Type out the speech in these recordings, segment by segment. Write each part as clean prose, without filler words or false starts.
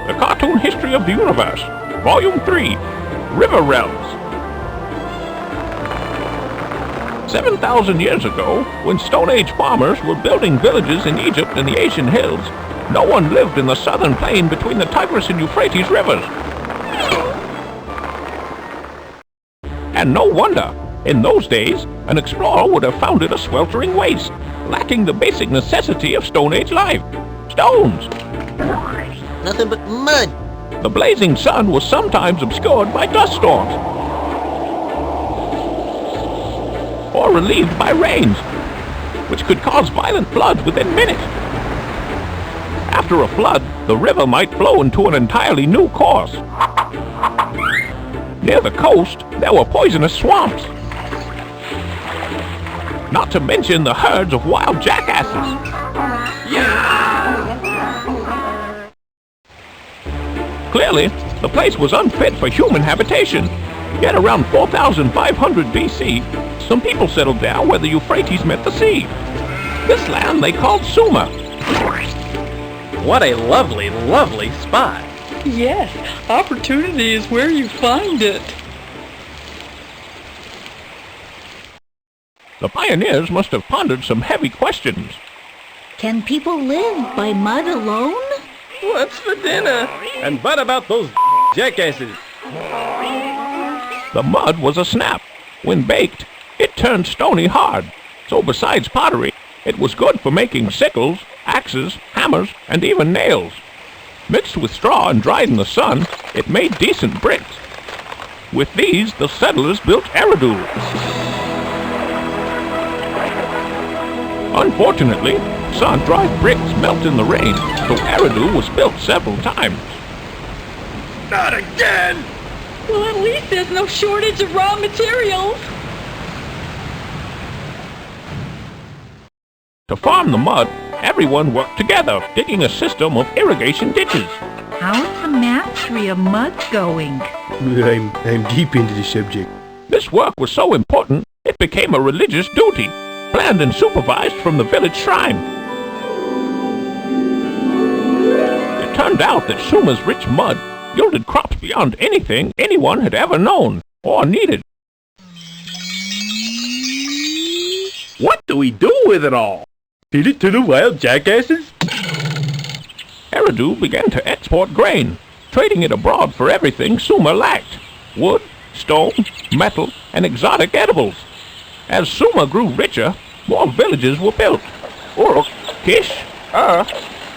The Cartoon History of the Universe, Volume 3, River Realms. 7,000 years ago, when Stone Age farmers were building villages in Egypt and the Asian hills, no one lived in the southern plain between the Tigris and Euphrates rivers. And no wonder. In those days, an explorer would have found it a sweltering waste, lacking the basic necessity of Stone Age life: stones. Nothing but mud. The blazing sun was sometimes obscured by dust storms, or relieved by rains, which could cause violent floods within minutes. After a flood, the river might flow into an entirely new course. Near the coast, there were poisonous swamps. Not to mention the herds of wild jackasses. Clearly, the place was unfit for human habitation. Yet around 4,500 BC, some people settled down where the Euphrates met the sea. This land they called Sumer. What a lovely, lovely spot. Yes, opportunity is where you find it. The pioneers must have pondered some heavy questions. Can people live by mud alone? What's for dinner? And what about those jackasses? The mud was a snap. When baked, it turned stony hard. So besides pottery, it was good for making sickles, axes, hammers, and even nails. Mixed with straw and dried in the sun, it made decent bricks. With these, the settlers built eridu. Unfortunately, sun-dried bricks melt in the rain, so eridu was built several times. Not again! Well, at least there's no shortage of raw materials. To farm the mud, everyone worked together, digging a system of irrigation ditches. How's the mastery of mud going? I'm deep into the subject. This work was so important, it became a religious duty, planned and supervised from the village shrine. It turned out that Sumer's rich mud yielded crops beyond anything anyone had ever known or needed. What do we do with it all? Feed it to the wild jackasses? Eridu began to export grain, trading it abroad for everything Sumer lacked: wood, stone, metal, and exotic edibles. As Sumer grew richer, more villages were built. Uruk, Kish,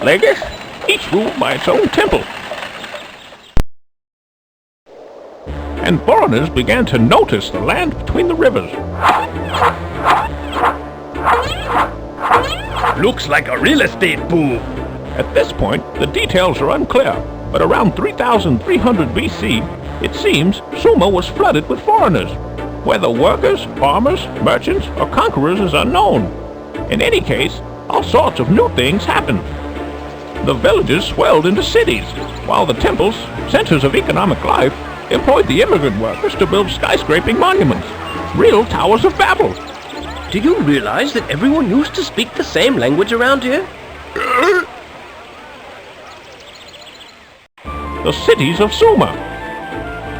Lagos, each ruled by its own temple. And foreigners began to notice the land between the rivers. Looks like a real estate boom. At this point, the details are unclear, but around 3,300 BC, it seems Sumer was flooded with foreigners. Whether workers, farmers, merchants, or conquerors is unknown. In any case, all sorts of new things happened. The villages swelled into cities, while the temples, centers of economic life, employed the immigrant workers to build skyscraping monuments, real Towers of Babel. Do you realize that everyone used to speak the same language around here? The cities of Sumer.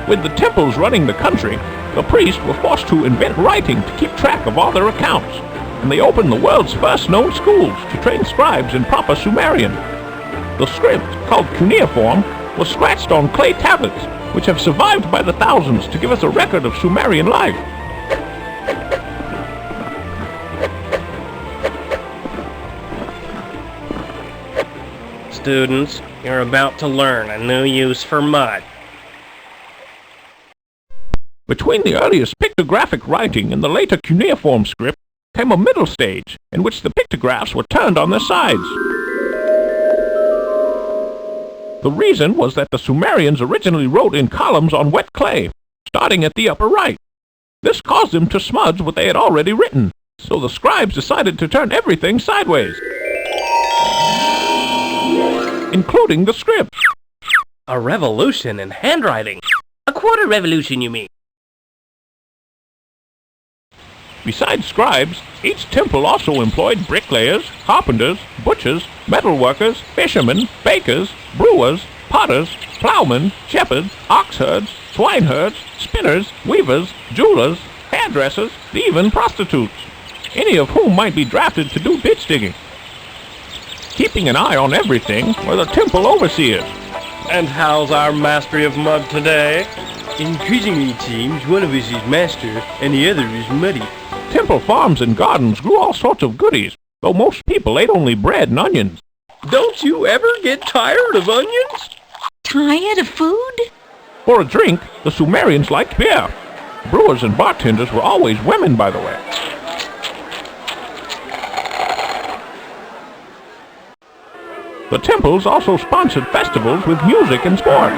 With the temples running the country, the priests were forced to invent writing to keep track of all their accounts, and they opened the world's first known schools to train scribes in proper Sumerian. The script, called cuneiform, was scratched on clay tablets, which have survived by the thousands to give us a record of Sumerian life. Students, you're about to learn a new use for mud. Between the earliest pictographic writing and the later cuneiform script came a middle stage in which the pictographs were turned on their sides. The reason was that the Sumerians originally wrote in columns on wet clay, starting at the upper right. This caused them to smudge what they had already written, so the scribes decided to turn everything sideways, including the script. A revolution in handwriting. A quarter revolution, you mean? Besides scribes, each temple also employed bricklayers, carpenters, butchers, metalworkers, fishermen, bakers, brewers, potters, plowmen, shepherds, ox herds, swine herds, spinners, weavers, jewelers, hairdressers, even prostitutes, any of whom might be drafted to do ditch digging. Keeping an eye on everything were the temple overseers. And how's our mastery of mud today? Increasingly it seems one of us is master and the other is muddy. Temple farms and gardens grew all sorts of goodies, though most people ate only bread and onions. Don't you ever get tired of onions? Tired of food? For a drink, the Sumerians liked beer. Brewers and bartenders were always women, by the way. The temples also sponsored festivals with music and sports.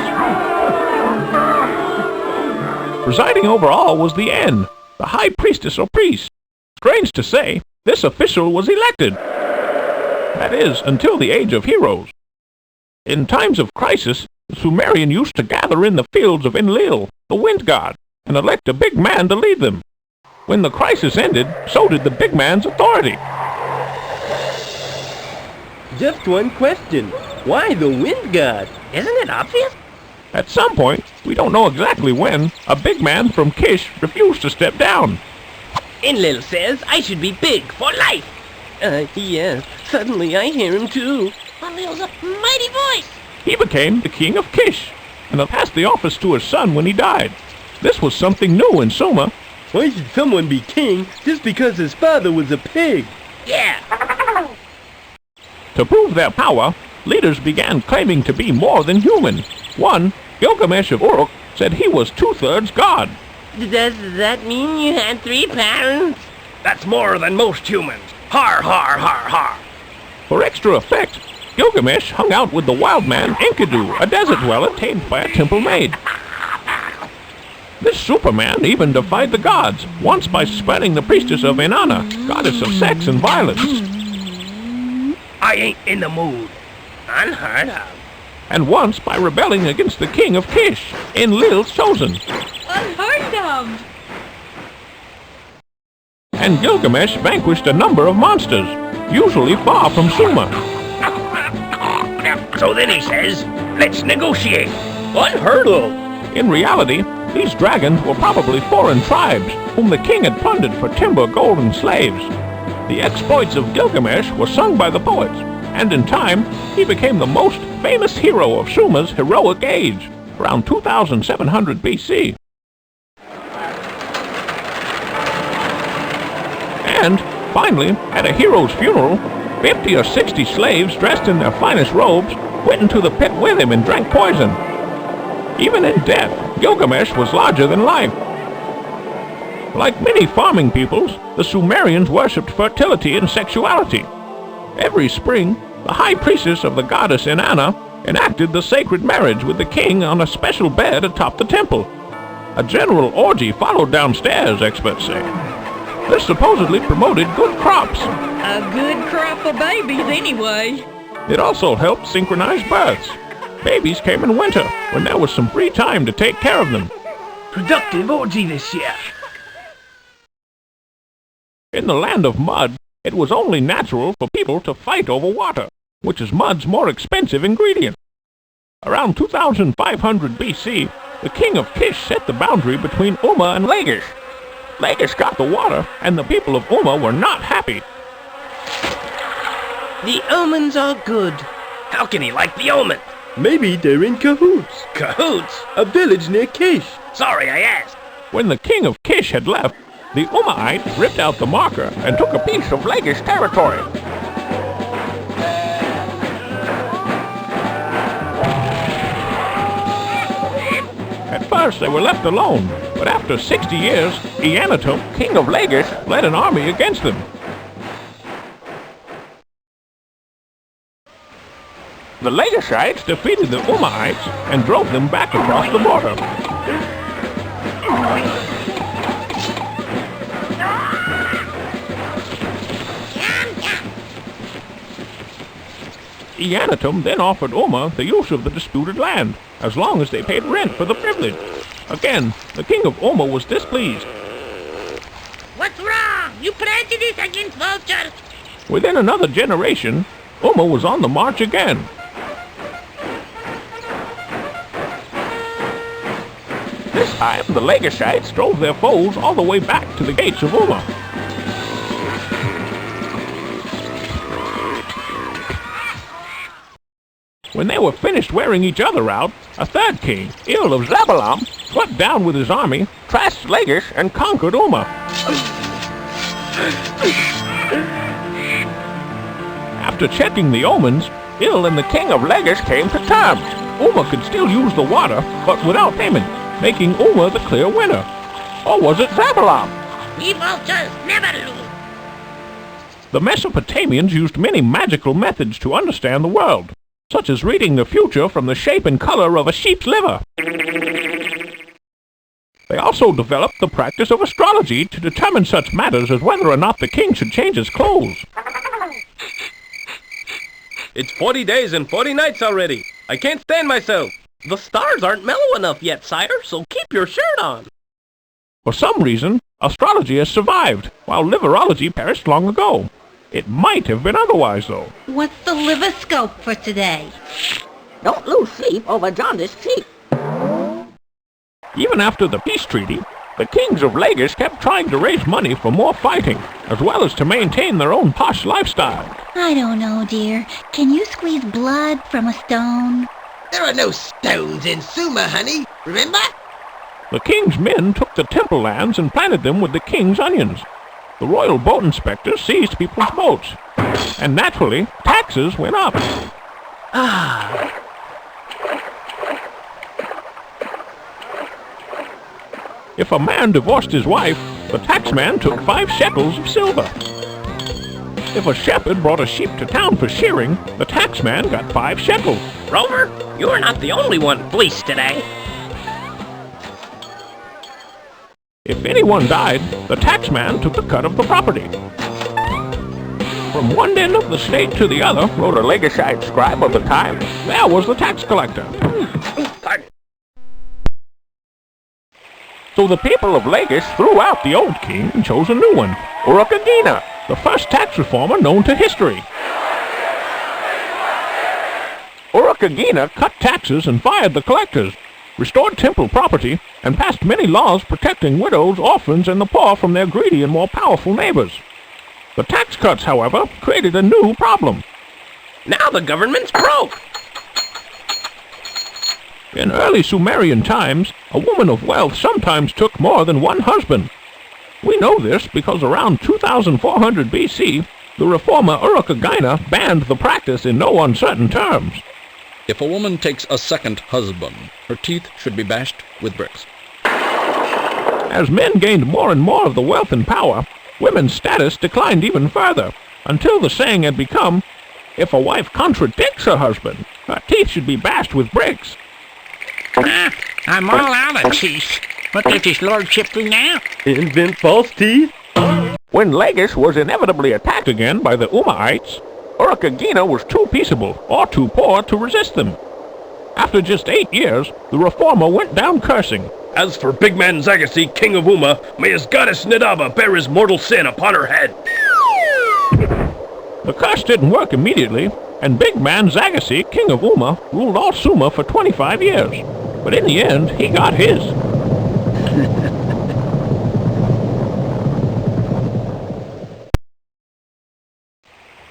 Presiding over all was the En, the high priestess or priest. Strange to say, this official was elected. That is, until the age of heroes. In times of crisis, the Sumerian used to gather in the fields of Enlil, the wind god, and elect a big man to lead them. When the crisis ended, so did the big man's authority. Just one question. Why the wind god? Isn't it obvious? At some point, we don't know exactly when, a big man from Kish refused to step down. Enlil says I should be big for life. Yes. Suddenly I hear him too. Enlil's a mighty voice. He became the king of Kish, and passed the office to his son when he died. This was something new in Sumer. Why should someone be king just because his father was a pig? Yeah. To prove their power, leaders began claiming to be more than human. One, Gilgamesh of Uruk, said he was 2/3 god. Does that mean you had 3 parents? That's more than most humans. Har, har, har, har. For extra effect, Gilgamesh hung out with the wild man Enkidu, a desert dweller tamed by a temple maid. This Superman even defied the gods, once by spurning the priestess of Inanna, goddess of sex and violence. I ain't in the mood. Unheard of. And once by rebelling against the king of Kish, Enlil's chosen. Unheard of! And Gilgamesh vanquished a number of monsters, usually far from Sumer. So then he says, let's negotiate. Unheard of. In reality, these dragons were probably foreign tribes, whom the king had plundered for timber, gold, and slaves. The exploits of Gilgamesh were sung by the poets, and in time, he became the most famous hero of Sumer's heroic age, around 2700 BC. And, finally, at a hero's funeral, 50 or 60 slaves dressed in their finest robes went into the pit with him and drank poison. Even in death, Gilgamesh was larger than life. Like many farming peoples, the Sumerians worshipped fertility and sexuality. Every spring, the high priestess of the goddess Inanna enacted the sacred marriage with the king on a special bed atop the temple. A general orgy followed downstairs, experts say. This supposedly promoted good crops. A good crop of babies anyway. It also helped synchronize births. Babies came in winter, when there was some free time to take care of them. Productive orgy this year. In the land of mud, it was only natural for people to fight over water, which is mud's more expensive ingredient. Around 2500 BC, the king of Kish set the boundary between Umma and Lagish. Lagish got the water, and the people of Umma were not happy. The omens are good. How can he like the omen? Maybe they're in cahoots. Cahoots? A village near Kish. Sorry I asked. When the king of Kish had left, the Ummaites ripped out the marker and took a piece of Lagish territory. At first they were left alone, but after 60 years, Eannatum, king of Lagish, led an army against them. The Lagishites defeated the Ummaites and drove them back across the border. Eannatum then offered Umma the use of the disputed land, as long as they paid rent for the privilege. Again, the king of Umma was displeased. What's wrong? You prejudice against vultures. Within another generation, Umma was on the march again. This time, the Lagishites drove their foes all the way back to the gates of Umma. When they were finished wearing each other out, a third king, Il of Zabbalam, swept down with his army, trashed Lagish, and conquered Umma. After checking the omens, Il and the king of Lagish came to terms. Umma could still use the water, but without payment, making Umma the clear winner. Or was it Zabbalam? We vultures never lose. The Mesopotamians used many magical methods to understand the world, such as reading the future from the shape and color of a sheep's liver. They also developed the practice of astrology to determine such matters as whether or not the king should change his clothes. It's 40 days and 40 nights already. I can't stand myself. The stars aren't mellow enough yet, sire, so keep your shirt on. For some reason, astrology has survived, while liverology perished long ago. It might have been otherwise, though. What's the liver-scope for today? Don't lose sleep over jaundiced sheep. Even after the peace treaty, the kings of Lagish kept trying to raise money for more fighting, as well as to maintain their own posh lifestyle. I don't know, dear. Can you squeeze blood from a stone? There are no stones in Sumer, honey, remember? The king's men took the temple lands and planted them with the king's onions. The royal boat inspectors seized people's boats, and naturally, taxes went up. If a man divorced his wife, the taxman took 5 shekels of silver. If a shepherd brought a sheep to town for shearing, the taxman got 5 shekels. Rover, you're not the only one fleeced today. If anyone died, the taxman took a cut of the property. From one end of the state to the other, wrote a Lagishite scribe of the time, there was the tax collector. Pardon. So the people of Lagish threw out the old king and chose a new one, Uruk-agina, the first tax reformer known to history. Uruk-agina cut taxes and fired the collectors, restored temple property, and passed many laws protecting widows, orphans, and the poor from their greedy and more powerful neighbors. The tax cuts, however, created a new problem. Now the government's broke. In early Sumerian times, a woman of wealth sometimes took more than one husband. We know this because around 2400 BC, the reformer Uruk-agina banned the practice in no uncertain terms. If a woman takes a second husband, her teeth should be bashed with bricks. As men gained more and more of the wealth and power, women's status declined even further, until the saying had become, if a wife contradicts her husband, her teeth should be bashed with bricks. I'm all out of teeth. What does his lordship do now? Invent false teeth? When Lagish was inevitably attacked again by the Ummaites, Uruk-agina was too peaceable or too poor to resist them. After just 8 years, the reformer went down cursing. As for big man Zagassi, king of Umma, may his goddess Nadaba bear his mortal sin upon her head. The curse didn't work immediately, and big man Zagassi, king of Umma, ruled all Sumer for 25 years. But in the end, he got his.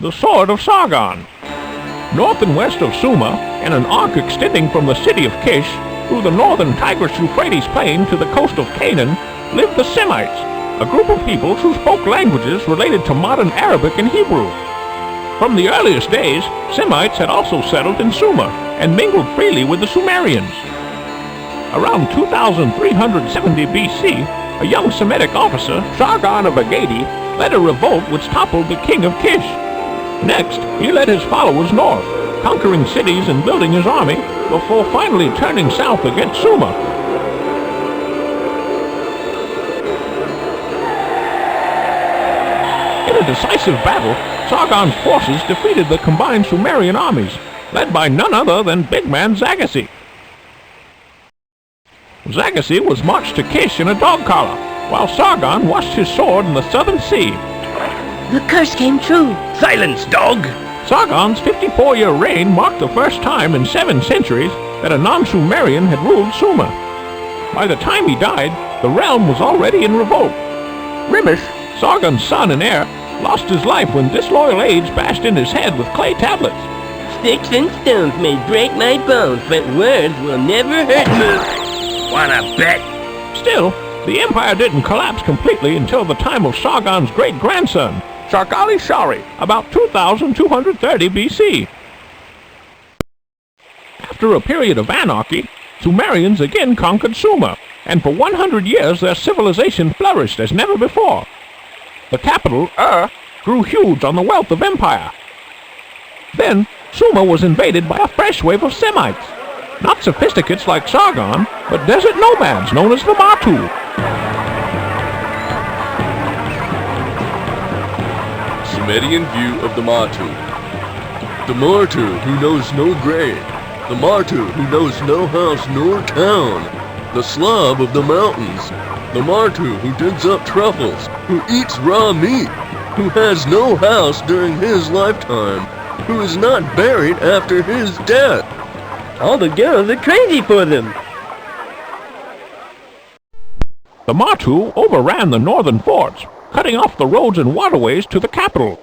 The Sword of Sargon. North and west of Sumer, in an arc extending from the city of Kish through the northern Tigris-Euphrates plain to the coast of Canaan, lived the Semites, a group of peoples who spoke languages related to modern Arabic and Hebrew. From the earliest days, Semites had also settled in Sumer and mingled freely with the Sumerians. Around 2370 BC, a young Semitic officer, Sargon of Agadi, led a revolt which toppled the king of Kish. Next, he led his followers north, conquering cities and building his army, before finally turning south against Sumer. In a decisive battle, Sargon's forces defeated the combined Sumerian armies, led by none other than big man Zagassi. Zagassi was marched to Kish in a dog collar, while Sargon washed his sword in the southern sea. The curse came true. Silence, dog! Sargon's 54-year reign marked the first time in 7 centuries that a non-Sumerian had ruled Sumer. By the time he died, the realm was already in revolt. Ramses, Sargon's son and heir, lost his life when disloyal age bashed in his head with clay tablets. Sticks and stones may break my bones, but words will never hurt me. Wanna bet? Still, the empire didn't collapse completely until the time of Sargon's great-grandson, Shari, about 2230 BC. After a period of anarchy, Sumerians again conquered Sumer, and for 100 years their civilization flourished as never before. The capital, grew huge on the wealth of empire. Then, Sumer was invaded by a fresh wave of Semites. Not sophisticates like Sargon, but desert nomads known as the Matu. Sumerian view of the Matu. The martyr who knows no grave. The martyr who knows no house nor town. The Slav of the mountains. The martyr who digs up truffles. Who eats raw meat. Who has no house during his lifetime. Who is not buried after his death. All the girls are crazy for them. The Matu overran the northern forts, cutting off the roads and waterways to the capital.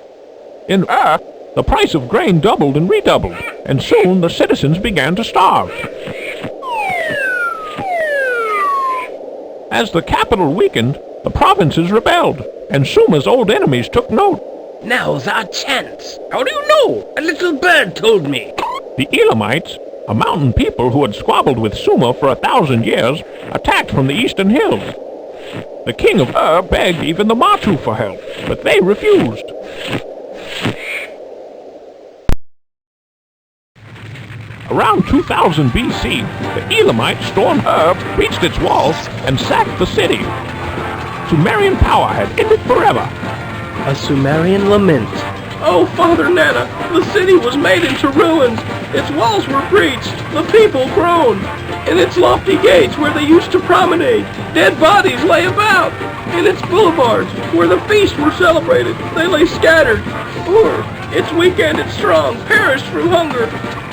In the price of grain doubled and redoubled, and soon the citizens began to starve. As the capital weakened, the provinces rebelled, and Sumer's old enemies took note. Now's our chance. How do you know? A little bird told me. The Elamites, a mountain people who had squabbled with Sumer for 1,000 years, attacked from the eastern hills. The king of begged even the Matu for help, but they refused. Around 2000 BC, the Elamites stormed breached its walls, and sacked the city. Sumerian power had ended forever. A Sumerian lament. Oh, Father Nana, the city was made into ruins. Its walls were breached, the people groaned. In its lofty gates where they used to promenade, dead bodies lay about. In its boulevards, where the feasts were celebrated, they lay scattered. Or, its weak and its strong, perished through hunger.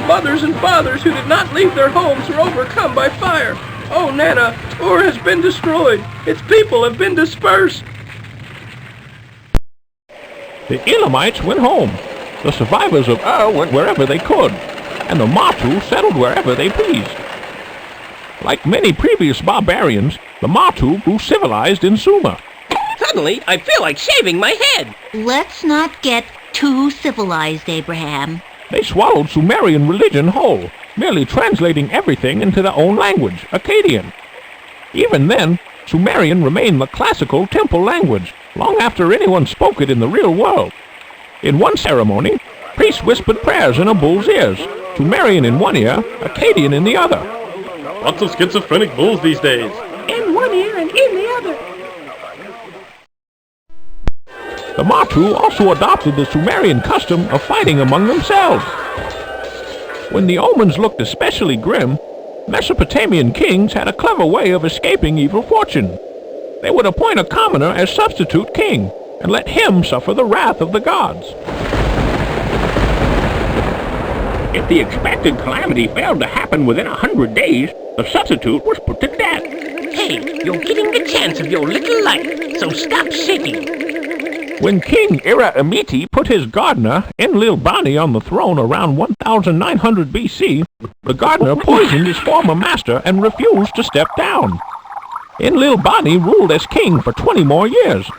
Mothers and fathers who did not leave their homes were overcome by fire. Oh, Nana, Ur has been destroyed. Its people have been dispersed. The Elamites went home. The survivors of went wherever they could, and the Matu settled wherever they pleased. Like many previous barbarians, the Matu grew civilized in Sumer. Suddenly, I feel like shaving my head. Let's not get too civilized, Abraham. They swallowed Sumerian religion whole, merely translating everything into their own language, Akkadian. Even then, Sumerian remained the classical temple language, long after anyone spoke it in the real world. In one ceremony, priests whispered prayers in a bull's ears, Sumerian in one ear, Akkadian in the other. Lots of schizophrenic bulls these days. In one ear and in the other. The Matu also adopted the Sumerian custom of fighting among themselves. When the omens looked especially grim, Mesopotamian kings had a clever way of escaping evil fortune. They would appoint a commoner as substitute king, and let him suffer the wrath of the gods. If the expected calamity failed to happen within 100 days, the substitute was put to death. Hey, you're getting the chance of your little life, so stop shaking. When King Ira-Amiti put his gardener, Enlil-Bani, on the throne around 1900 BC, the gardener poisoned his former master and refused to step down. Enlil-Bani ruled as king for 20 more years.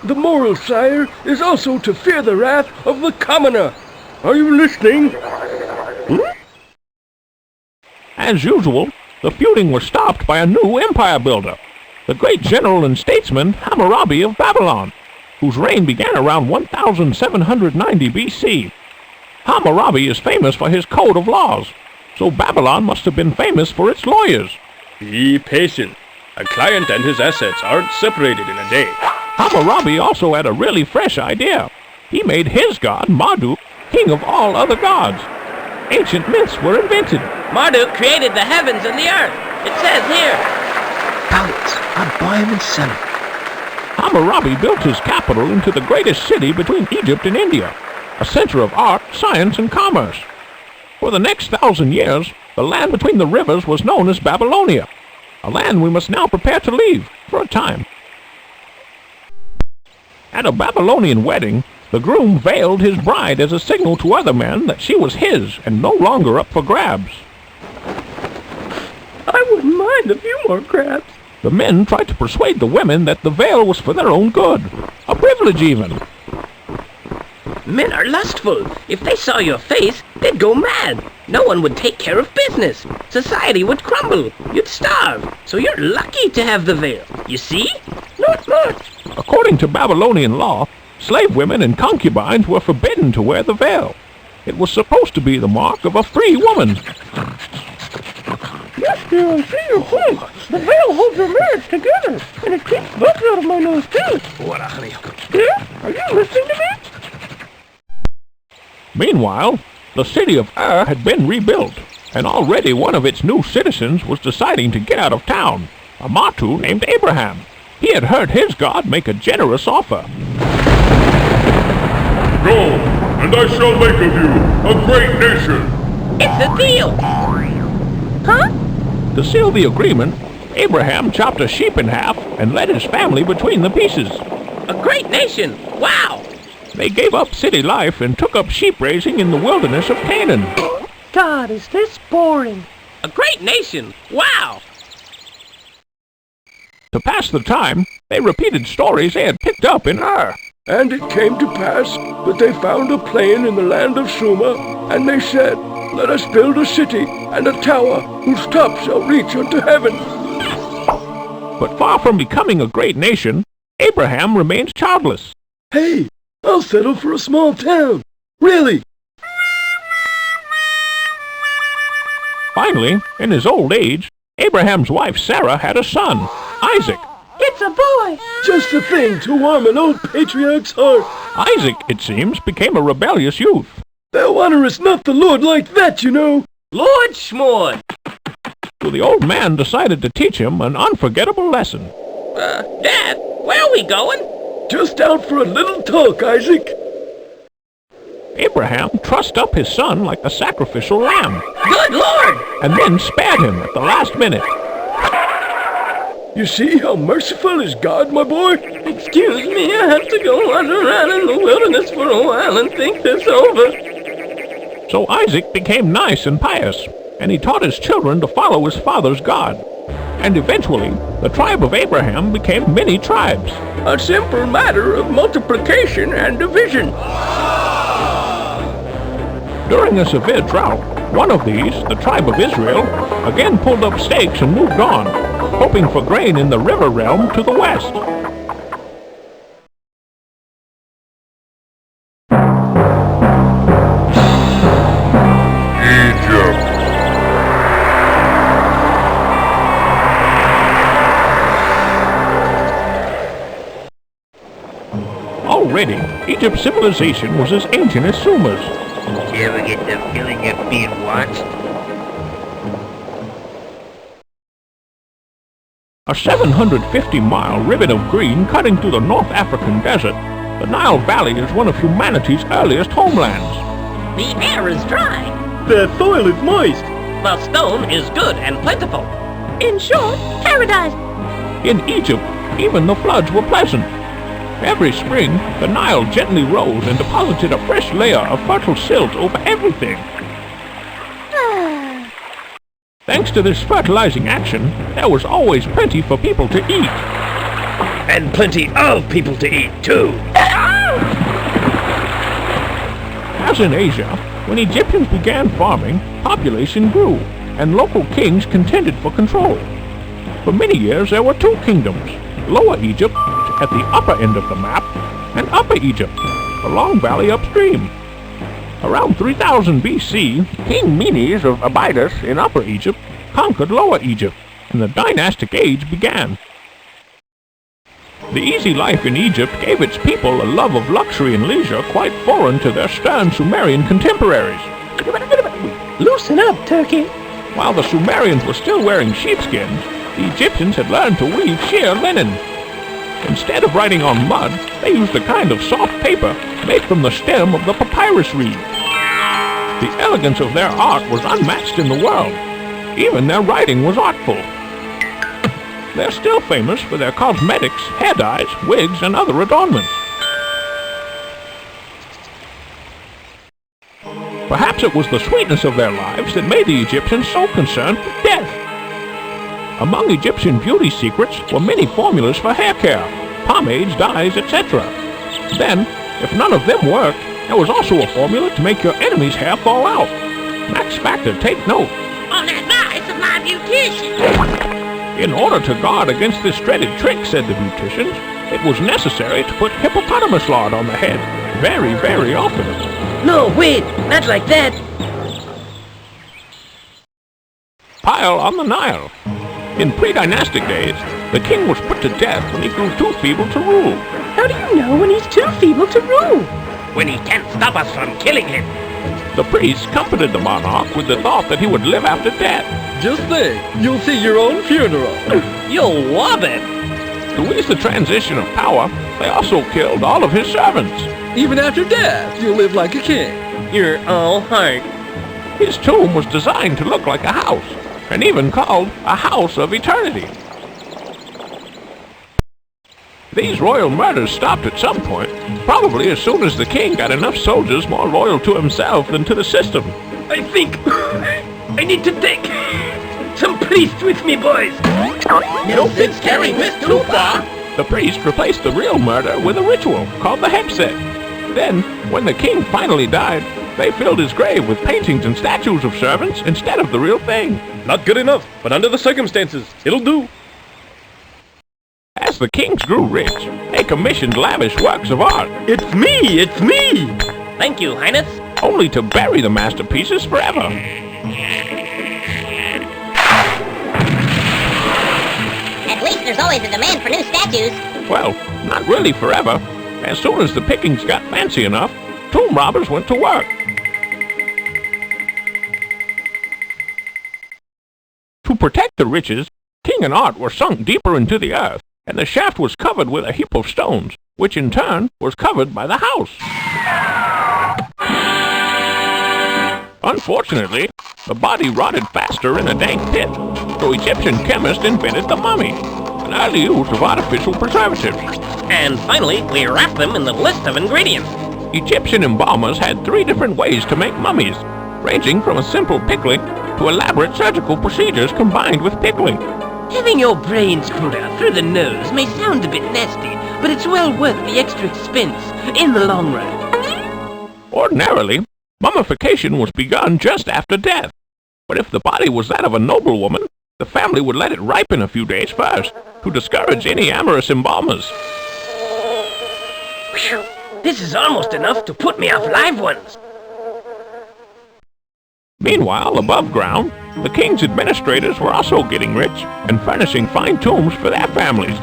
The moral, sire, is also to fear the wrath of the commoner. Are you listening? As usual, the feuding was stopped by a new empire builder, the great general and statesman Hammurabi of Babylon, whose reign began around 1790 BC. Hammurabi is famous for his code of laws, so Babylon must have been famous for its lawyers. Be patient. A client and his assets aren't separated in a day. Hammurabi also had a really fresh idea. He made his god, Marduk, king of all other gods. Ancient myths were invented. Marduk created the heavens and the earth. It says here. Pallets. I'd buy 'em and sell 'em. Hammurabi built his capital into the greatest city between Egypt and India, a center of art, science, and commerce. For the next 1,000 years, the land between the rivers was known as Babylonia. a land we must now prepare to leave, for a time. At a Babylonian wedding, the groom veiled his bride as a signal to other men that she was his and no longer up for grabs. I wouldn't mind a few more grabs. The men tried to persuade the women that the veil was for their own good, a privilege even. Men are lustful. If they saw your face, they'd go mad. No one would take care of business. Society would crumble. You'd starve. So you're lucky to have the veil. You see? Not much. According to Babylonian law, slave women and concubines were forbidden to wear the veil. It was supposed to be the mark of a free woman. Yes, dear, I see your point. The veil holds your marriage together, and it keeps bugs out of my nose, too. What, honey? Dear, are you listening to me? Meanwhile, the city of had been rebuilt, and already one of its new citizens was deciding to get out of town, a Matu named Abraham. He had heard his God make a generous offer. Go, and I shall make of you a great nation. It's a deal. Huh? To seal the agreement, Abraham chopped a sheep in half and led his family between the pieces. A great nation. Wow. They gave up city life and took up sheep raising in the wilderness of Canaan. God, is this boring? A great nation. Wow. To pass the time, they repeated stories they had picked up in And it came to pass that they found a plain in the land of Sumer, and they said, Let us build a city and a tower whose top shall reach unto heaven. But far from becoming a great nation, Abraham remains childless. Hey, I'll settle for a small town. Really? Finally, in his old age, Abraham's wife Sarah had a son, Isaac. It's a boy. Just the thing to warm an old patriarch's heart. Isaac, it seems, became a rebellious youth. Thou honorest not the Lord like that, you know. Lord Schmord. So the old man decided to teach him an unforgettable lesson. Dad, where are we going? Just out for a little talk, Isaac. Abraham trussed up his son like a sacrificial lamb. Good Lord! And then spared him at the last minute. You see how merciful is God, my boy? Excuse me, I have to go wander around in the wilderness for a while and think this over. So Isaac became nice and pious, and he taught his children to follow his father's God. And eventually, the tribe of Abraham became many tribes. A simple matter of multiplication and division. During a severe drought, one of these, the tribe of Israel, again pulled up stakes and moved on, hoping for grain in the river realm to the west. Already, Egypt's civilization was as ancient as Sumer's. Did you ever get the feeling of being watched? A 750-mile ribbon of green cutting through the North African desert, the Nile Valley is one of humanity's earliest homelands. The air is dry. The soil is moist. The stone is good and plentiful. In short, paradise. In Egypt, even the floods were pleasant. Every spring, the Nile gently rose and deposited a fresh layer of fertile silt over everything. Thanks to this fertilizing action, there was always plenty for people to eat. And plenty of people to eat, too. As in Asia, when Egyptians began farming, population grew, and local kings contended for control. For many years, there were two kingdoms, Lower Egypt, at the upper end of the map, and Upper Egypt, the long valley upstream. Around 3000 BC, King Menes of Abydos in Upper Egypt conquered Lower Egypt, and the dynastic age began. The easy life in Egypt gave its people a love of luxury and leisure quite foreign to their stern Sumerian contemporaries. Loosen up, Turkey. While the Sumerians were still wearing sheepskins, the Egyptians had learned to weave sheer linen. Instead of writing on mud, they used a kind of soft paper made from the stem of the papyrus reed. The elegance of their art was unmatched in the world. Even their writing was artful. they're still famous for their cosmetics, hair dyes, wigs, and other adornments. Perhaps it was the sweetness of their lives that made the Egyptians so concerned with death. Among Egyptian beauty secrets were many formulas for hair care, pomades, dyes, etc. Then, if none of them worked, there was also a formula to make your enemy's hair fall out. Max Factor, take note. On advice of my beautician. In order to guard against this dreaded trick, said the beauticians, it was necessary to put hippopotamus lard on the head very, very often. No, wait, not like that. Pile on the Nile. In pre-dynastic days, the king was put to death when he grew too feeble to rule. How do you know when he's too feeble to rule? When he can't stop us from killing him. The priests comforted the monarch with the thought that he would live after death. Just think, you'll see your own funeral. You'll love it. To ease the transition of power, they also killed all of his servants. Even after death, you'll live like a king. You're all heart. His tomb was designed to look like a house, and even called a house of eternity. These royal murders stopped at some point, probably as soon as the king got enough soldiers more loyal to himself than to the system. I think I need to take some priests with me, boys. No sense carrying this too far. The priest replaced the real murder with a ritual called the Hyksos. Then, when the king finally died, they filled his grave with paintings and statues of servants instead of the real thing. Not good enough, but under the circumstances, it'll do. As the kings grew rich, they commissioned lavish works of art. It's me! It's me! Thank you, Highness. Only to bury the masterpieces forever. At least there's always a demand for new statues. Well, not really forever. As soon as the pickings got fancy enough, tomb robbers went to work. To protect the riches, king and art were sunk deeper into the earth, and the shaft was covered with a heap of stones, which in turn was covered by the house. Unfortunately, the body rotted faster in a dank pit, so Egyptian chemists invented the mummy, an early use of artificial preservatives. And finally, we wrap them in the list of ingredients. Egyptian embalmers had 3 different ways to make mummies, ranging from a simple pickling to elaborate surgical procedures combined with pickling. Having your brain screwed out through the nose may sound a bit nasty, but it's well worth the extra expense in the long run. Ordinarily, mummification was begun just after death. But if the body was that of a noblewoman, the family would let it ripen a few days first, to discourage any amorous embalmers. Whew. This is almost enough to put me off live ones. Meanwhile, above ground, the king's administrators were also getting rich and furnishing fine tombs for their families.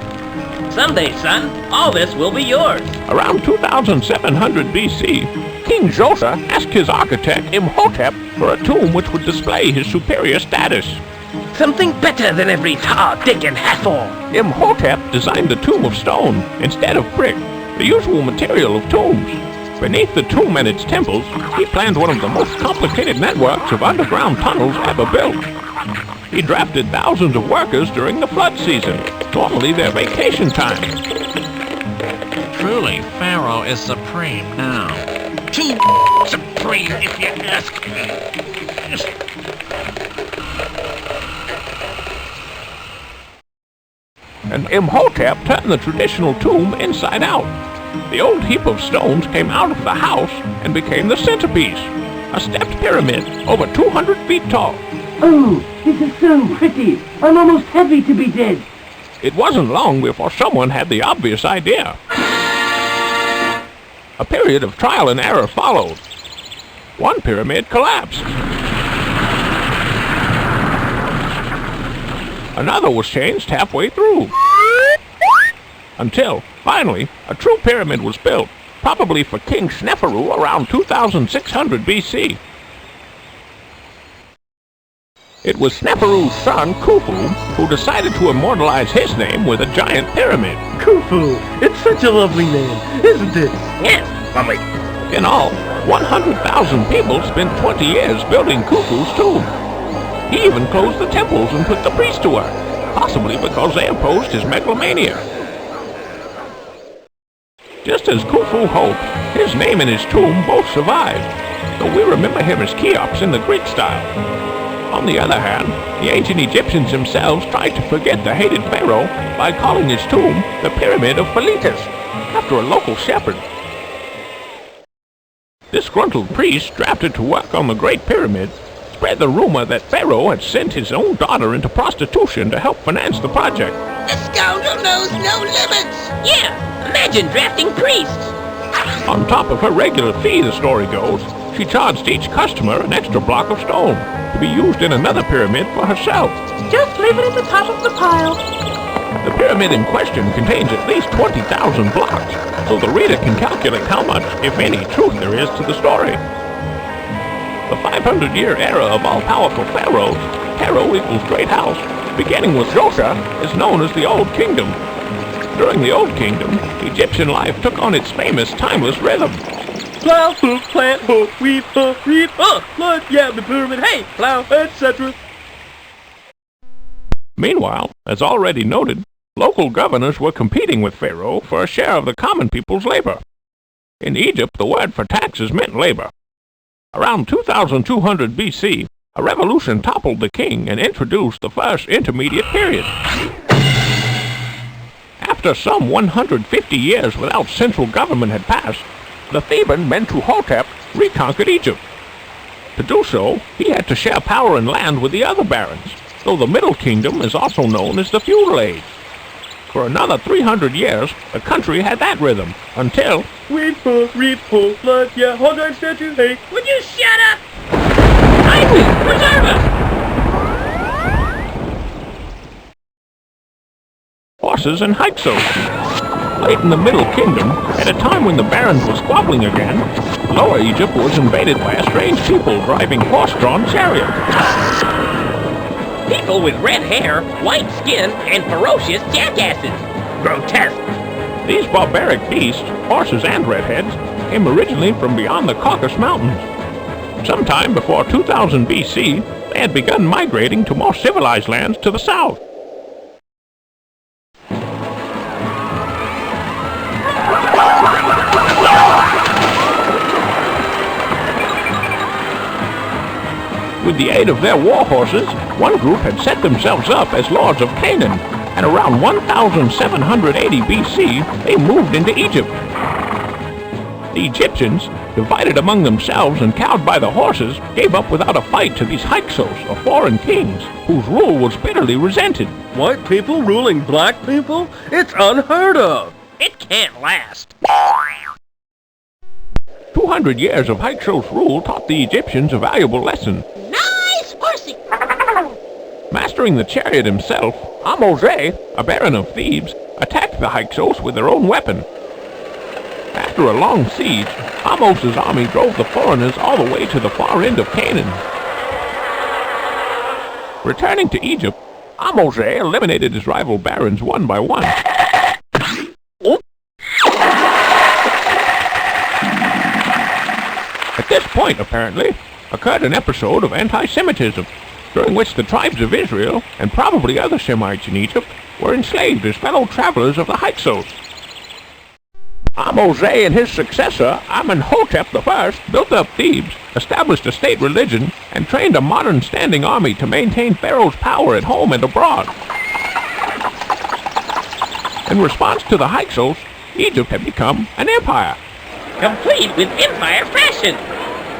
Someday, son, all this will be yours. Around 2700 BC, King Josa asked his architect Imhotep for a tomb which would display his superior status. Something better than every tar, dick, and hathor. Imhotep designed a tomb of stone instead of brick, the usual material of tombs. Beneath the tomb and its temples, he planned one of the most complicated networks of underground tunnels ever built. He drafted thousands of workers during the flood season, normally their vacation time. Truly, Pharaoh is supreme now. Too supreme, if you ask me. And Imhotep turned the traditional tomb inside out. The old heap of stones came out of the house and became the centerpiece, a stepped pyramid over 200 feet tall. Oh, this is so pretty. I'm almost happy to be dead. It wasn't long before someone had the obvious idea. A period of trial and error followed. One pyramid collapsed. Another was changed halfway through. Until, finally, a true pyramid was built, probably for King Sneferu around 2600 BC. It was Sneferu's son, Khufu, who decided to immortalize his name with a giant pyramid. Khufu! It's such a lovely name, isn't it? Yes, lovely. In all, 100,000 people spent 20 years building Khufu's tomb. He even closed the temples and put the priests to work. possibly because they opposed his megalomania. Just as Khufu hoped, his name and his tomb both survived, though we remember him as Cheops in the Greek style. On the other hand, the ancient Egyptians themselves tried to forget the hated pharaoh by calling his tomb the Pyramid of Philetus, after a local shepherd. Disgruntled priests drafted to work on the Great Pyramid spread the rumor that Pharaoh had sent his own daughter into prostitution to help finance the project. The scoundrel knows no limits! Yeah, imagine drafting priests! On top of her regular fee, the story goes, she charged each customer an extra block of stone to be used in another pyramid for herself. Just leave it at the top of the pile. The pyramid in question contains at least 20,000 blocks, so the reader can calculate how much, if any, truth there is to the story. The 500-year era of all-powerful pharaohs, Pharaoh equals Great House, beginning with Josha, is known as the Old Kingdom. During the Old Kingdom, Egyptian life took on its famous timeless rhythm. Plow, hook, plant, hook, weave, reap, flood, yeah, the pyramid, hey, plow, etc. Meanwhile, as already noted, local governors were competing with Pharaoh for a share of the common people's labor. In Egypt, the word for taxes meant labor. Around 2200 BC, a revolution toppled the king and introduced the first intermediate period. After some 150 years without central government had passed, the Theban Mentuhotep reconquered Egypt. To do so, he had to share power and land with the other barons, though the Middle Kingdom is also known as the Feudal Age. For another 300 years, the country had that rhythm, until... Weed, reap, flood, yeah, hold on, statue, hey. Would you shut up? Idly, preserve us! Horses and Hyksos. Late in the Middle Kingdom, at a time when the barons were squabbling again, Lower Egypt was invaded by a strange people driving horse-drawn chariots. People with red hair, white skin, and ferocious jackasses. Grotesque. These barbaric beasts, horses and redheads, came originally from beyond the Caucasus Mountains. Sometime before 2000 BC, they had begun migrating to more civilized lands to the south. With the aid of their war horses, one group had set themselves up as lords of Canaan, and around 1780 BC, they moved into Egypt. The Egyptians, divided among themselves and cowed by the horses, gave up without a fight to these Hyksos, or foreign kings, whose rule was bitterly resented. White people ruling black people? It's unheard of! It can't last. 200 years of Hyksos rule taught the Egyptians a valuable lesson. Nice horsey! Mastering the chariot himself, Ahmose, a baron of Thebes, attacked the Hyksos with their own weapon. After a long siege, Ahmose's army drove the foreigners all the way to the far end of Canaan. Returning to Egypt, Ahmose eliminated his rival barons one by one. At this point, apparently, occurred an episode of anti-Semitism, during which the tribes of Israel, and probably other Semites in Egypt, were enslaved as fellow travelers of the Hyksos. Ahmose and his successor, Amenhotep I, built up Thebes, established a state religion, and trained a modern standing army to maintain Pharaoh's power at home and abroad. In response to the Hyksos, Egypt had become an empire. Complete with empire fashion.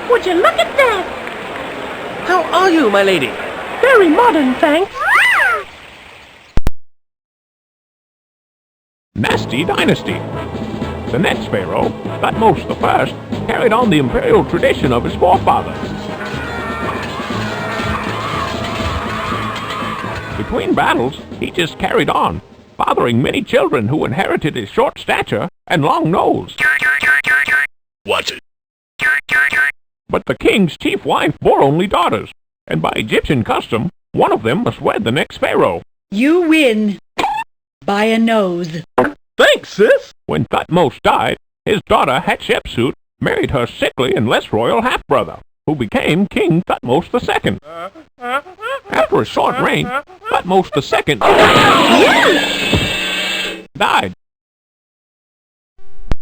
Would you look at that? How are you, my lady? Very modern, thanks. Nasty Dynasty. The next pharaoh, Thutmose I, carried on the imperial tradition of his forefathers. Between battles, he just carried on, fathering many children who inherited his short stature and long nose. Watch it. But the king's chief wife bore only daughters, and by Egyptian custom, one of them must wed the next pharaoh. You win. By a nose. Thanks, sis! When Thutmose died, his daughter Hatshepsut married her sickly and less royal half-brother, who became King Thutmose II. After a short reign, Thutmose II died.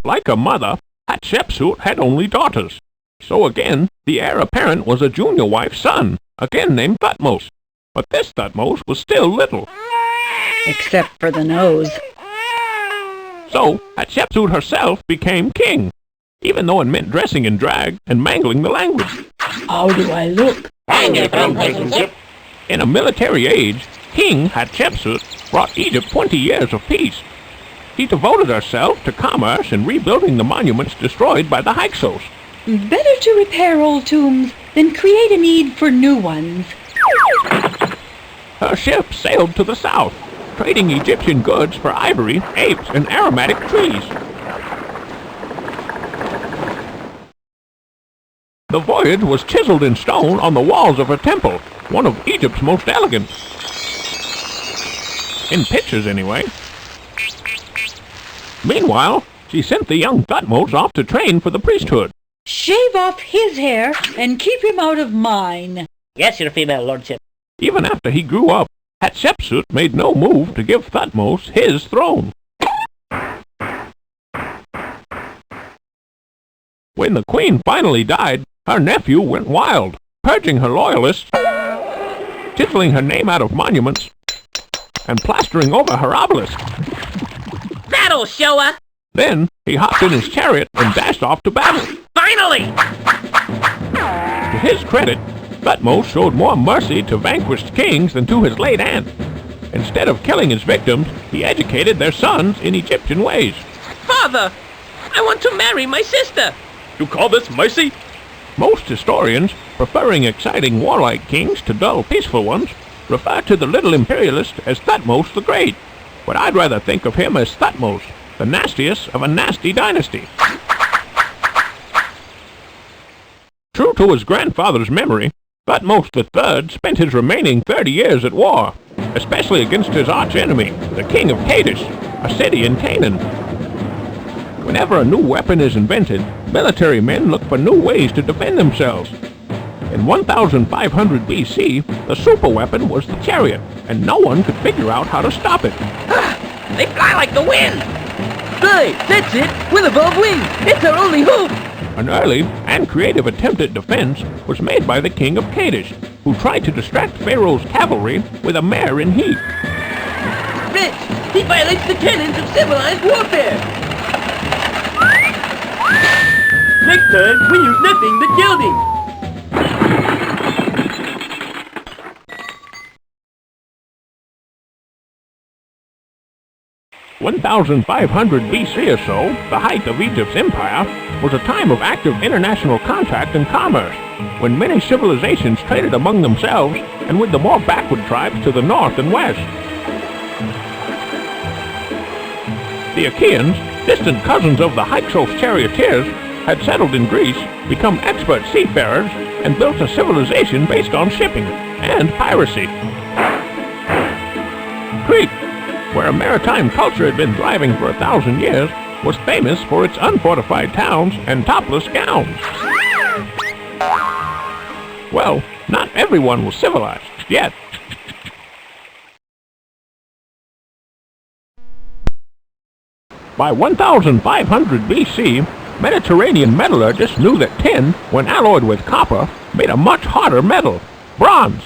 Like her mother, Hatshepsut had only daughters. So again, the heir apparent was a junior wife's son, again named Thutmose. But this Thutmose was still little. Except for the nose. So, Hatshepsut herself became king, even though it meant dressing in drag and mangling the language. How do I look? Hang your complacency. In a military age, King Hatshepsut brought Egypt 20 years of peace. He devoted herself to commerce and rebuilding the monuments destroyed by the Hyksos. Better to repair old tombs than create a need for new ones. Her ship sailed to the south, trading Egyptian goods for ivory, apes, and aromatic trees. The voyage was chiseled in stone on the walls of her temple, one of Egypt's most elegant. In pictures, anyway. Meanwhile, she sent the young Thutmose off to train for the priesthood. Shave off his hair and keep him out of mine. Yes, your female lordship. Even after he grew up, Hatshepsut made no move to give Thutmose his throne. When the queen finally died, her nephew went wild, purging her loyalists, chiseling her name out of monuments, and plastering over her obelisk. That'll show her! Then he hopped in his chariot and dashed off to battle. Finally! To his credit, Thutmose showed more mercy to vanquished kings than to his late aunt. Instead of killing his victims, he educated their sons in Egyptian ways. Father, I want to marry my sister. You call this mercy? Most historians, preferring exciting warlike kings to dull peaceful ones, refer to the little imperialist as Thutmose the Great. But I'd rather think of him as Thutmose, the nastiest of a nasty dynasty. True to his grandfather's memory, Thutmose III spent his remaining 30 years at war, especially against his archenemy, the king of Kadesh, a city in Canaan. Whenever a new weapon is invented, military men look for new ways to defend themselves. In 1500 BC, the superweapon was the chariot, and no one could figure out how to stop it. They fly like the wind! Right, that's it! With above wings! It's our only hope! An early and creative attempt at defense was made by the king of Kadesh, who tried to distract Pharaoh's cavalry with a mare in heat. Rich! He violates the tenets of civilized warfare! Next time, we use nothing but gelding! 1500 BC or so, the height of Egypt's empire, was a time of active international contact and commerce, when many civilizations traded among themselves and with the more backward tribes to the north and west. The Achaeans, distant cousins of the Hyksos charioteers, had settled in Greece, become expert seafarers, and built a civilization based on shipping and piracy. Crete, where a maritime culture had been thriving for 1,000 years, was famous for its unfortified towns and topless gowns. Well, not everyone was civilized, yet. By 1500 BC, Mediterranean metallurgists knew that tin, when alloyed with copper, made a much harder metal, bronze.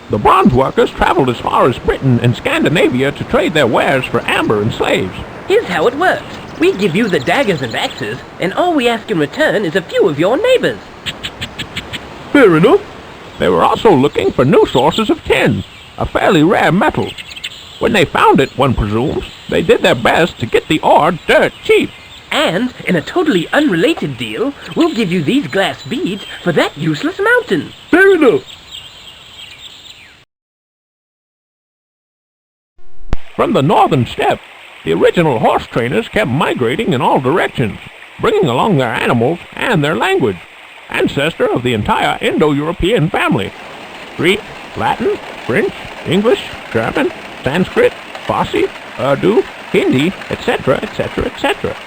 The bronze workers traveled as far as Britain and Scandinavia to trade their wares for amber and slaves. Here's how it works. We give you the daggers and axes, and all we ask in return is a few of your neighbors. Fair enough. They were also looking for new sources of tin, a fairly rare metal. When they found it, one presumes, they did their best to get the ore dirt cheap. And, in a totally unrelated deal, we'll give you these glass beads for that useless mountain. Fair enough. From the northern steppe, the original horse trainers kept migrating in all directions, bringing along their animals and their language, ancestor of the entire Indo-European family. Greek, Latin, French, English, German, Sanskrit, Farsi, Urdu, Hindi, etc., etc., etc.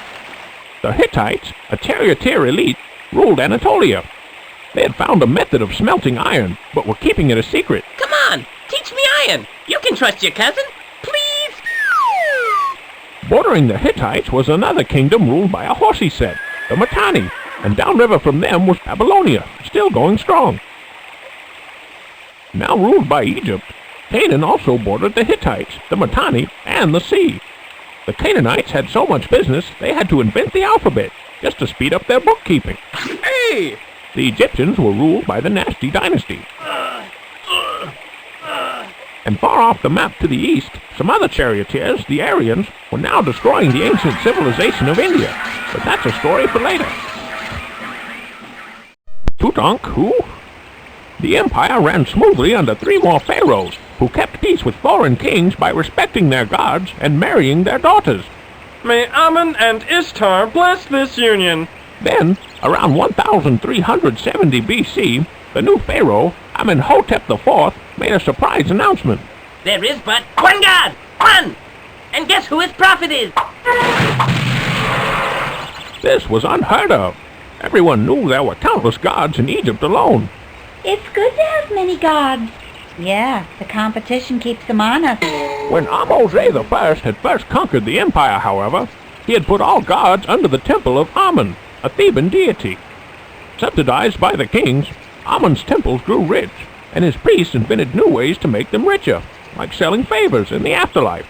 The Hittites, a charioteer elite, ruled Anatolia. They had found a method of smelting iron, but were keeping it a secret. Come on! Teach me iron. You can trust your cousin. Please. Bordering the Hittites was another kingdom ruled by a horsey set, the Mitanni, and downriver from them was Babylonia, still going strong. Now ruled by Egypt, Canaan also bordered the Hittites, the Mitanni, and the sea. The Canaanites had so much business they had to invent the alphabet just to speed up their bookkeeping. Hey! The Egyptians were ruled by the Nasty dynasty. And far off the map to the east, some other charioteers, the Aryans, were now destroying the ancient civilization of India. But that's a story for later. Tutank, who? The empire ran smoothly under 3 more pharaohs, who kept peace with foreign kings by respecting their gods and marrying their daughters. May Amun and Ishtar bless this union. Then, around 1370 BC, the new pharaoh, Amenhotep IV, made a surprise announcement. There is but one God. One! And guess who his prophet is? This was unheard of. Everyone knew there were countless gods in Egypt alone. It's good to have many gods. Yeah, the competition keeps them honest. When Ahmose I had first conquered the empire, however, he had put all gods under the temple of Amun, a Theban deity. Subsidized by the kings, Amun's temples grew rich, and his priests invented new ways to make them richer, like selling favors in the afterlife.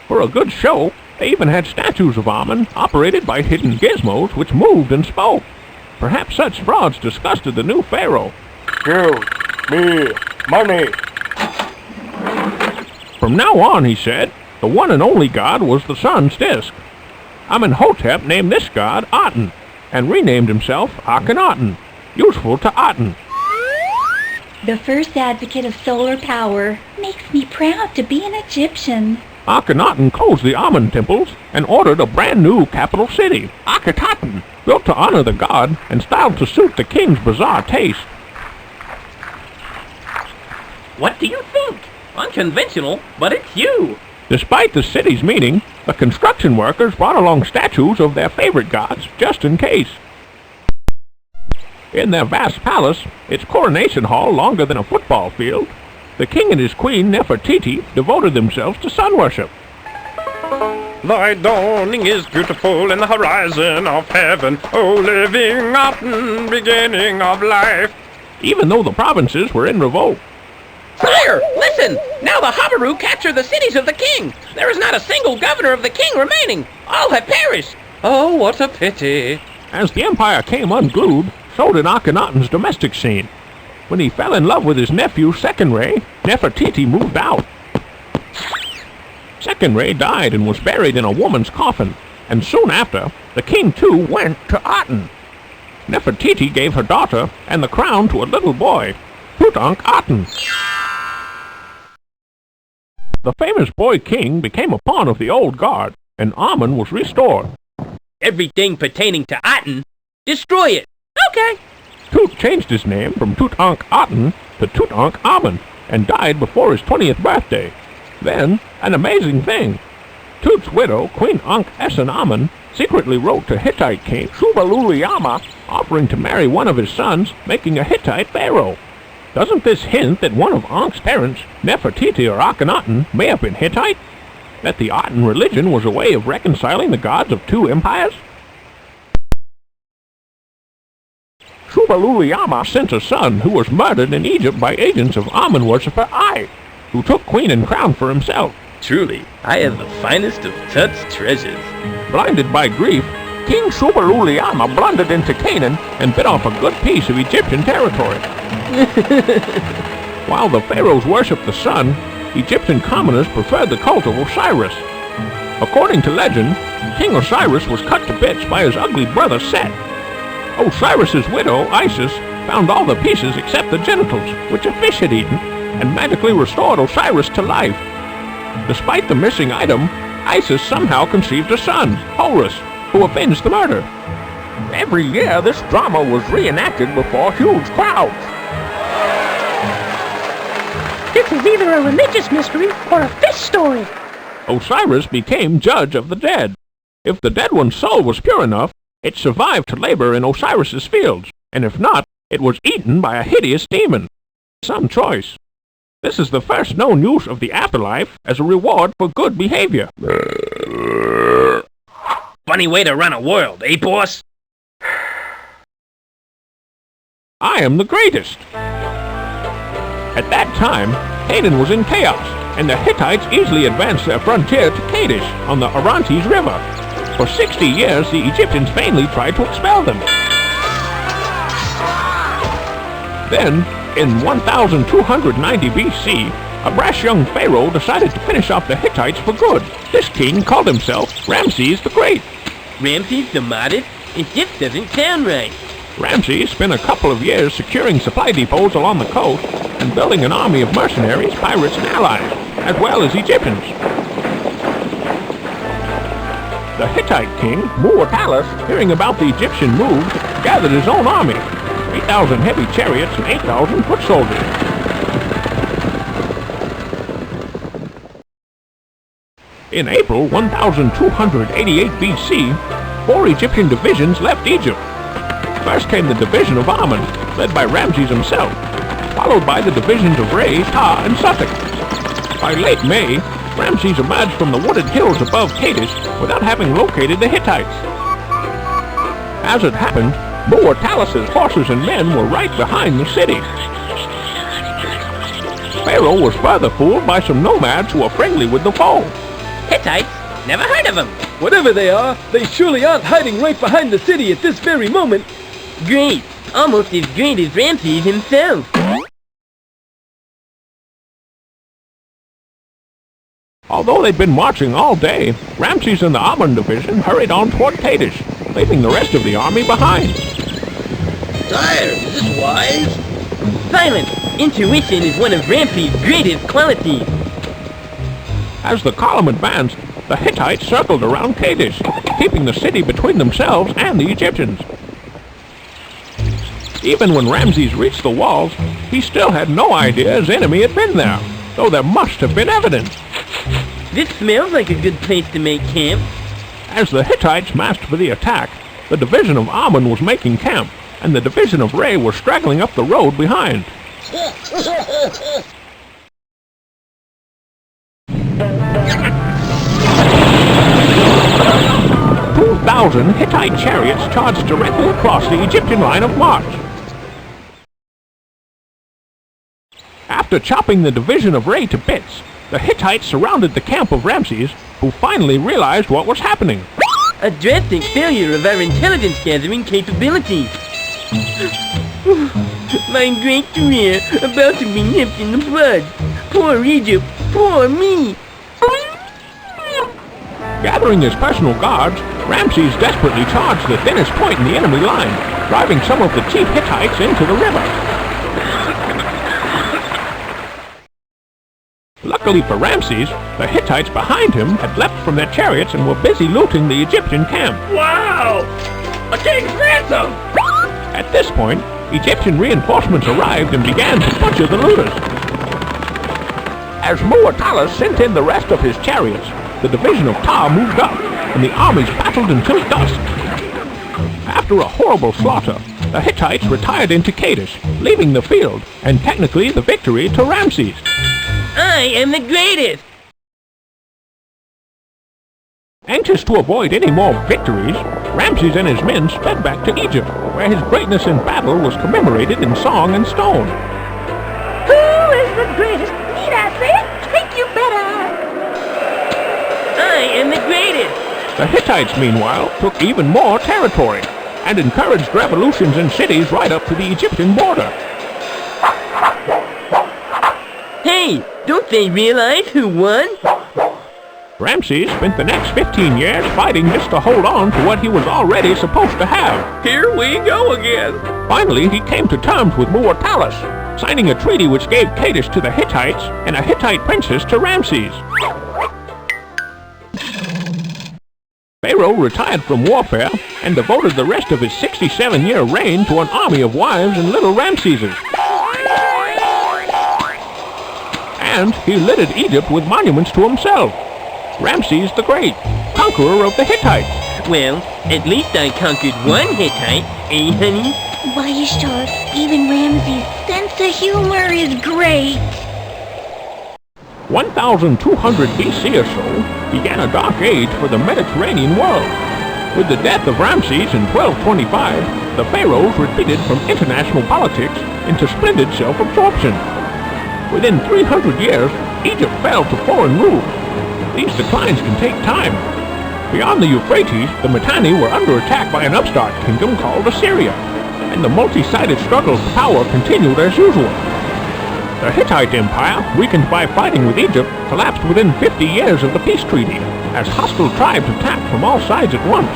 For a good show, they even had statues of Amun operated by hidden gizmos which moved and spoke. Perhaps such frauds disgusted the new pharaoh. Give me money. From now on, he said, the one and only god was the sun's disk. Amenhotep named this god Aten, and renamed himself Akhenaten, useful to Aten. The first advocate of solar power. Makes me proud to be an Egyptian. Akhenaten closed the Amun temples and ordered a brand new capital city, Akhetaten, built to honor the god and styled to suit the king's bizarre taste. What do you think? Unconventional, but it's you. Despite the city's meeting, the construction workers brought along statues of their favorite gods just in case. In their vast palace, its coronation hall longer than a football field, the king and his queen Nefertiti devoted themselves to sun worship. Thy dawning is beautiful in the horizon of heaven, O living Aten, beginning of life. Even though the provinces were in revolt. Sire, listen! Now the Hammurabi capture the cities of the king. There is not a single governor of the king remaining. All have perished. Oh, what a pity. As the empire came unglued, so did Akhenaten's domestic scene. When he fell in love with his nephew Sekenre, Nefertiti moved out. Sekenre died and was buried in a woman's coffin, and soon after, the king too went to Aten. Nefertiti gave her daughter and the crown to a little boy, Tutank-Aten. The famous boy king became a pawn of the old guard, and Amun was restored. Everything pertaining to Aten, destroy it. Okay. Tut changed his name from Tutank-Aten to Tutank-Amun and died before his 20th birthday. Then, an amazing thing. Tut's widow, Queen Ankh-Esen-Amun, secretly wrote to Hittite king Shubbaluliyama offering to marry one of his sons, making a Hittite pharaoh. Doesn't this hint that one of Ankh's parents, Nefertiti or Akhenaten, may have been Hittite? That the Aten religion was a way of reconciling the gods of two empires? Shubbaluliyama sent a son who was murdered in Egypt by agents of Amun worshipper Ai, who took queen and crown for himself. Truly, I have the finest of Tut's treasures. Blinded by grief, King Shubbaluliyama blundered into Canaan and bit off a good piece of Egyptian territory. While the pharaohs worshipped the sun, Egyptian commoners preferred the cult of Osiris. According to legend, King Osiris was cut to bits by his ugly brother Set. Osiris's widow, Isis, found all the pieces except the genitals, which a fish had eaten, and magically restored Osiris to life. Despite the missing item, Isis somehow conceived a son, Horus, who avenged the murder. Every year, this drama was reenacted before huge crowds. This is either a religious mystery or a fish story. Osiris became judge of the dead. If the dead one's soul was pure enough, it survived to labor in Osiris's fields, and if not, it was eaten by a hideous demon. some choice. This is the first known use of the afterlife as a reward for good behavior. Funny way to run a world, eh, boss? I am the greatest. At that time, Canaan was in chaos, and the Hittites easily advanced their frontier to Kadesh on the Orontes River. For 60 years, the Egyptians vainly tried to expel them. Then, in 1290 BC, a brash young pharaoh decided to finish off the Hittites for good. This king called himself Ramses the Great. Ramses the Modest? It just doesn't sound right. Ramses spent a couple of years securing supply depots along the coast and building an army of mercenaries, pirates, and allies, as well as Egyptians. The Hittite king, Muwatalus, hearing about the Egyptian move, gathered his own army, 8,000 heavy chariots and 8,000 foot soldiers. In April 1288 BC, 4 Egyptian divisions left Egypt. First came the division of Ammon, led by Ramses himself, followed by the divisions of Ray, Ta, and Sussex. By late May, Ramses emerged from the wooded hills above Kadesh without having located the Hittites. As it happened, Muwatalus's horses and men were right behind the city. Pharaoh was further fooled by some nomads who were friendly with the foe. Hittites? Never heard of them. Whatever they are, they surely aren't hiding right behind the city at this very moment. Great. Almost as great as Ramses himself. Although they'd been marching all day, Ramses and the Ammon division hurried on toward Kadesh, leaving the rest of the army behind. Sire, is this wise? Silence! Intuition is one of Ramses' greatest qualities. As the column advanced, the Hittites circled around Kadesh, keeping the city between themselves and the Egyptians. Even when Ramses reached the walls, he still had no idea his enemy had been there, though there must have been evidence. This smells like a good place to make camp. As the Hittites massed for the attack, the division of Ammon was making camp, and the division of Ray were straggling up the road behind. 2,000 Hittite chariots charged directly across the Egyptian line of march. After chopping the division of Ray to bits, the Hittites surrounded the camp of Ramses, who finally realized what was happening. A drastic failure of our intelligence gathering capabilities. My great career about to be nipped in the bud. Poor Egypt, poor me. Gathering his personal guards, Ramses desperately charged the thinnest point in the enemy line, driving some of the chief Hittites into the river. Luckily for Ramses, the Hittites behind him had leapt from their chariots and were busy looting the Egyptian camp. Wow! A king's ransom! At this point, Egyptian reinforcements arrived and began to butcher the looters. As Muwatalus sent in the rest of his chariots, the division of Ta moved up, and the armies battled until dusk. After a horrible slaughter, the Hittites retired into Kadesh, leaving the field, and technically the victory, to Ramses. I am the greatest! Anxious to avoid any more victories, Ramses and his men sped back to Egypt, where his greatness in battle was commemorated in song and stone. Who is the greatest? Need I say it? Think you better. I am the greatest! The Hittites, meanwhile, took even more territory, and encouraged revolutions in cities right up to the Egyptian border. Hey, don't they realize who won? Ramses spent the next 15 years fighting just to hold on to what he was already supposed to have. Here we go again. Finally, he came to terms with Muwatalus, signing a treaty which gave Kadesh to the Hittites and a Hittite princess to Ramses. Pharaoh retired from warfare and devoted the rest of his 67-year reign to an army of wives and little Ramseses. And he littered Egypt with monuments to himself. Ramses the Great, conqueror of the Hittites. Well, at least I conquered one Hittite, eh, honey? Why, Hyksos, Even Ramses' sense of humor is great. 1,200 BC or so began a dark age for the Mediterranean world. With the death of Ramses in 1225, the pharaohs retreated from international politics into splendid self-absorption. Within 300 years, Egypt fell to foreign rule. These declines can take time. Beyond the Euphrates, the Mitanni were under attack by an upstart kingdom called Assyria, and the multi-sided struggle for power continued as usual. The Hittite Empire, weakened by fighting with Egypt, collapsed within 50 years of the peace treaty, as hostile tribes attacked from all sides at once.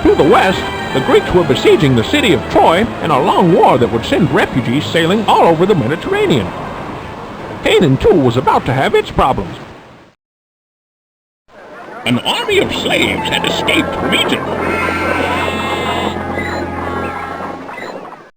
To the west, the Greeks were besieging the city of Troy in a long war that would send refugees sailing all over the Mediterranean. Canaan, too, was about to have its problems. An army of slaves had escaped from Egypt.